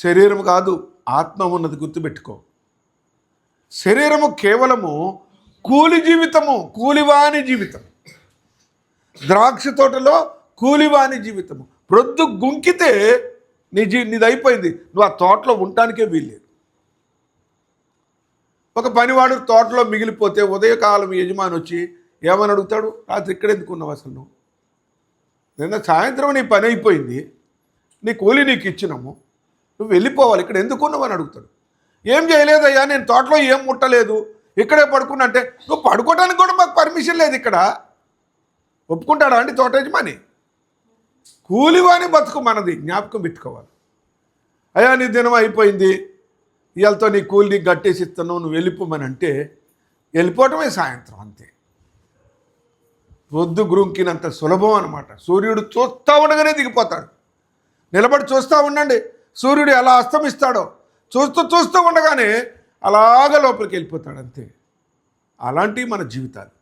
శరీరం కాదు, ఆత్మ ఉన్నది, గుర్తుపెట్టుకో. శరీరము కేవలము కూలి జీవితము, కూలివాని జీవితం. ద్రాక్ష తోటలో కూలివాని జీవితము. ప్రొద్దు గుంకితే నీది అయిపోయింది, నువ్వు ఆ తోటలో ఉండటానికే వీల్లేదు. ఒక పనివాడు తోటలో మిగిలిపోతే ఉదయకాలం యజమాని వచ్చి ఏమని అడుగుతాడు? రాత్రి ఇక్కడ ఎందుకు ఉన్నావు అసలు నువ్వు? నిన్న సాయంత్రం నీ పని అయిపోయింది, నీ కూలి నీకు ఇచ్చినాము, నువ్వు వెళ్ళిపోవాలి, ఇక్కడ ఎందుకు ఉన్నావు అని అడుగుతాడు. ఏం చేయలేదయ్యా, నేను తోటలో ఏం ముట్టలేదు, ఇక్కడే పడుకున్నా అంటే, నువ్వు పడుకోవడానికి కూడా మాకు పర్మిషన్ లేదు ఇక్కడ. ఒప్పుకుంటాడా అండి తోట యజమాని? కూలివాని బతుకు మనది, జ్ఞాపకం పెట్టుకోవాలి. అయ్యా నీ దినం అయిపోయింది, ఇవాళతో నీ కూలి నీకు గట్టేసి ఇస్తాను, నువ్వు వెళ్ళిపోమని అంటే వెళ్ళిపోవటమే సాయంత్రం, అంతే. పొద్దు గ్రుంకినంత సులభం అనమాట. సూర్యుడు చూస్తూ ఉండగానే దిగిపోతాడు. నిలబడి చూస్తూ ఉండండి, సూర్యుడు ఎలా అస్తమిస్తాడో చూస్తూ చూస్తూ ఉండగానే అలాగ లోపలికి వెళ్ళిపోతాడు, అంతే. అలాంటివి మన జీవితాలు.